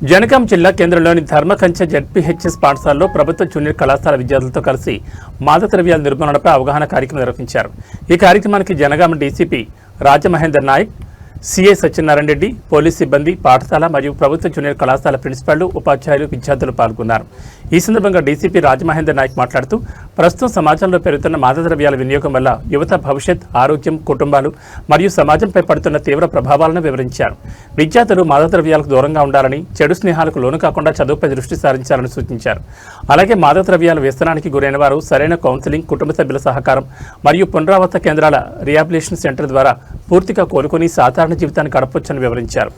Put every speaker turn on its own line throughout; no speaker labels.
జనగాం జిల్లా కేంద్రంలోని ధర్మకంచె జెడ్పీహెచ్ఎస్ పాఠశాలలో ప్రభుత్వ జూనియర్ కళాశాల విద్యార్థులతో కలిసి మాదక ద్రవ్యాల నిర్మూలనపై అవగాహన కార్యక్రమం నిర్వహించారు. ఈ కార్యక్రమానికి Jangaon DCP Rajamahender Nayak, CI Satyanarayana Reddy, police సిబ్బంది, పాఠశాల మరియు ప్రభుత్వ జూనియర్ కళాశాల ప్రిన్సిపాళ్లు, ఉపాధ్యాయులు, విద్యార్థులు పాల్గొన్నారు. ఈ సందర్భంగా డీసీపీ రాజమహేందర్ నాయక్ మాట్లాడుతూ ప్రస్తుతం సమాజంలో పెరుగుతున్న మాదక ద్రవ్యాల వినియోగం వల్ల యువత భవిష్యత్, ఆరోగ్యం, కుటుంబాలు మరియు సమాజంపై పడుతున్న తీవ్ర ప్రభావాలను వివరించారు. విద్యార్థులు మాదక ద్రవ్యాలకు దూరంగా ఉండాలని, చెడు స్నేహాలకు లోను కాకుండా చదువుపై దృష్టి సారించాలని సూచించారు. అలాగే మాదక ద్రవ్యాల వ్యసనానికి గురైన వారు సరైన కౌన్సిలింగ్, కుటుంబ సభ్యుల సహకారం మరియు పునరావృత కేంద్రాల రిహాబిలిటేషన్ సెంటర్ ద్వారా పూర్తిగా కోలుకొని సాధారణ జీవితాన్ని గడపవచ్చని వివరించారు.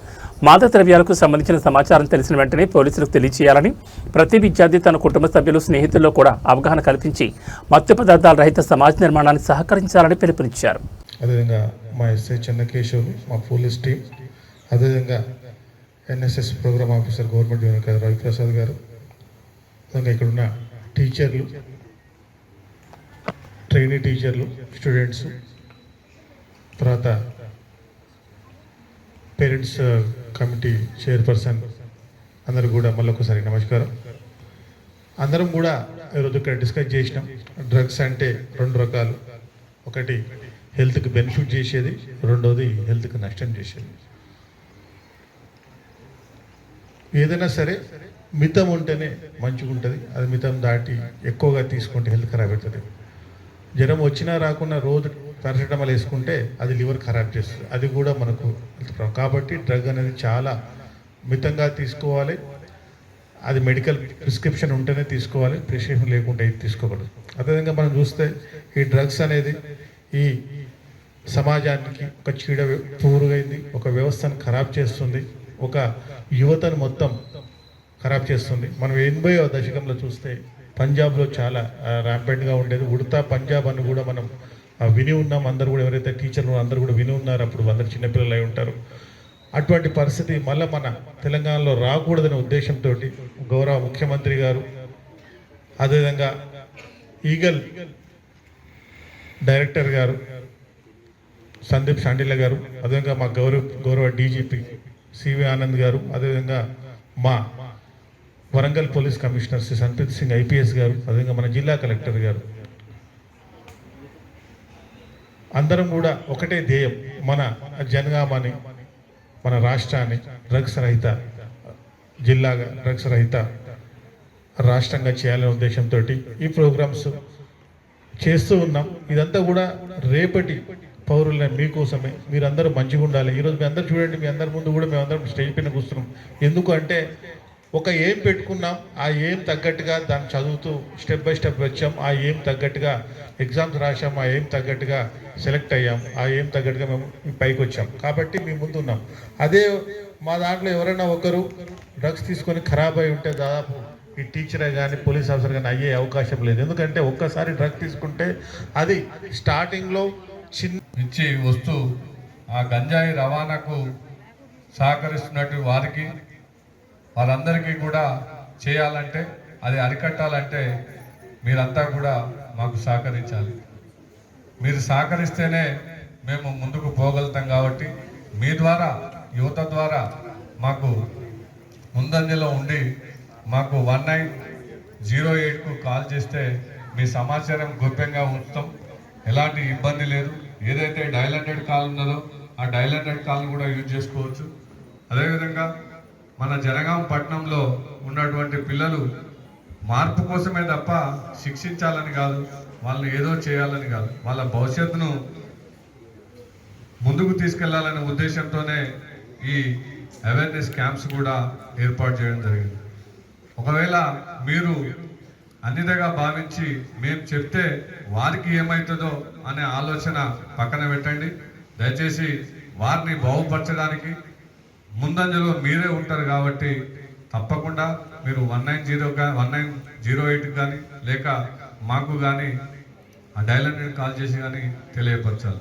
మాదక ద్రవ్యాలకు సంబంధించిన సమాచారం తెలిసిన వెంటనే పోలీసులకు తెలియజేయాలని, ప్రతి విద్యార్థి తన కుటుంబ సభ్యులు, స్నేహితుల్లో కూడా అవగాహన కల్పించి మత్తు పదార్థాల రహిత సమాజ నిర్మాణానికి సహకరించాలని పిలుపునిచ్చారు.
అదేవిధంగా మా ఎస్ఐ చెన్నకేశవులు, మా పోలీస్ టీం, అదేవిధంగా NSS program officer government junior Raviprasad గారు, అదేవిధంగా ఇక్కడున్న టీచర్లు, ట్రైనీ టీచర్లు, స్టూడెంట్స్, తర్వాత పేరెంట్స్ కమిటీ చైర్పర్సన్ అందరూ కూడా మళ్ళీ ఒకసారి నమస్కారం. అందరం కూడా ఈరోజు ఇక్కడ డిస్కస్ చేసినాం. డ్రగ్స్ అంటే రెండు రకాలు. ఒకటి హెల్త్కి బెనిఫిట్ చేసేది, రెండోది హెల్త్కి నష్టం చేసేది. ఏదైనా సరే మితం ఉంటేనే మంచిగా ఉంటుంది. అది మితం దాటి ఎక్కువగా తీసుకుంటే హెల్త్ ఖరాబ్ అవుతుంది. జ్వరం వచ్చినా రాకున్నా రోజు పారాసిటమాల్ వేసుకుంటే అది లివర్ ఖరాబ్ చేస్తుంది. అది కూడా మనకు కాబట్టి డ్రగ్ అనేది చాలా మితంగా తీసుకోవాలి. అది మెడికల్ ప్రిస్క్రిప్షన్ ఉంటేనే తీసుకోవాలి, ప్రిస్క్రిప్షన్ లేకుండా ఇది తీసుకోకూడదు. అదేవిధంగా మనం చూస్తే ఈ డ్రగ్స్ అనేది ఈ సమాజానికి ఒక చీడ పురుగైంది, ఒక వ్యవస్థను ఖరాబ్ చేస్తుంది, ఒక యువతను మొత్తం ఖరాబ్ చేస్తుంది. మనం 80వ దశకంలో చూస్తే పంజాబ్లో చాలా ర్యాంపెంట్గా ఉండేది. ఉడతా పంజాబ్ అని కూడా మనం విని ఉన్నాం. అందరూ కూడా ఎవరైతే టీచర్లు అందరూ కూడా విని ఉన్నారు. అప్పుడు అందరు చిన్నపిల్లలు అయి ఉంటారు. అటువంటి పరిస్థితి మళ్ళీ మన తెలంగాణలో రాకూడదనే ఉద్దేశంతో గౌరవ ముఖ్యమంత్రి గారు, అదేవిధంగా ఈగల్ డైరెక్టర్ గారు సందీప్ షాండిల గారు, అదేవిధంగా మా గౌరవ డీజీపీ సివి ఆనంద్ గారు, అదేవిధంగా మా Warangal police commissioner Shri Sampreeth Singh IPS గారు, అదేవిధంగా మన జిల్లా కలెక్టర్ గారు, అందరం కూడా ఒకటే ధ్యేయం, మన జనగామని, మన రాష్ట్రాన్ని డ్రగ్స్ రహిత జిల్లాగా, డ్రగ్స్ రహిత రాష్ట్రంగా చేయాలనే ఉద్దేశంతో ఈ ప్రోగ్రామ్స్ చేస్తూ ఉన్నాం. ఇదంతా కూడా రేపటి పౌరుల మీకోసమే. మీరందరూ మంచిగా ఉండాలి. ఈరోజు మీ అందరూ చూడండి, మీ అందరి ముందు కూడా మేమందరం స్టేజ్ పైన కూర్చున్నాం. ఎందుకు అంటే ఒక ఏం పెట్టుకున్నాం, ఆ ఏం తగ్గట్టుగా దాన్ని చదువుతూ స్టెప్ బై స్టెప్ వచ్చాం. ఆ ఏం తగ్గట్టుగా ఎగ్జామ్స్ రాసాం, ఆ ఏం తగ్గట్టుగా సెలెక్ట్ అయ్యాం, ఆ ఏం తగ్గట్టుగా మేము పైకి వచ్చాం. కాబట్టి మీ ముందు ఉన్నాం. అదే మా దాంట్లో ఎవరైనా ఒకరు డ్రగ్స్ తీసుకొని ఖరాబ్ అయి ఉంటే దాదాపు ఈ టీచరే కానీ పోలీస్ ఆఫీసర్ కానీ అయ్యే అవకాశం లేదు. ఎందుకంటే ఒక్కసారి డ్రగ్ తీసుకుంటే అది స్టార్టింగ్లో చిన్న
ఇచ్చి వస్తూ ఆ గంజాయి రవాణాకు సహకరిస్తున్నట్టు వారందరికీ కూడా చేయాలంటే, అది అరికట్టాలంటే మీరంతా కూడా మాకు సహకరించాలి. మీరు సహకరిస్తేనే మేము ముందుకు పోగలుగుతాం. కాబట్టి మీ ద్వారా, యువత ద్వారా మాకు ముందంజలో ఉండి మాకు 1908కు కాల్ చేస్తే మీ సమాచారం గోప్యంగా ఉంచుతాం. ఎలాంటి ఇబ్బంది లేదు. ఏదైతే డయల్ 100 కాల్ ఉన్నదో ఆ డయల్ 100 కాల్ని కూడా యూజ్ చేసుకోవచ్చు. అదేవిధంగా మన జనగాం పట్టణంలో ఉన్నటువంటి పిల్లలు మార్పు కోసమే తప్ప శిక్షించాలని కాదు, వాళ్ళని ఏదో చేయాలని కాదు, వాళ్ళ భవిష్యత్తును ముందుకు తీసుకెళ్లాలనే ఉద్దేశంతోనే ఈ అవేర్నెస్ క్యాంప్స్ కూడా ఏర్పాటు చేయడం జరిగింది. ఒకవేళ మీరు అన్నిదగా భావించి మేము చెప్తే వారికి ఏమవుతుందో అనే ఆలోచన పక్కన పెట్టండి. దయచేసి వారిని బాగుపరచడానికి ముందంజలో మీరే ఉంటారు. కాబట్టి తప్పకుండా మీరు 1908 కానీ లేక మాకు కానీ ఆ డయల్ 100 కాల్ చేసి కానీ తెలియపరచాలి.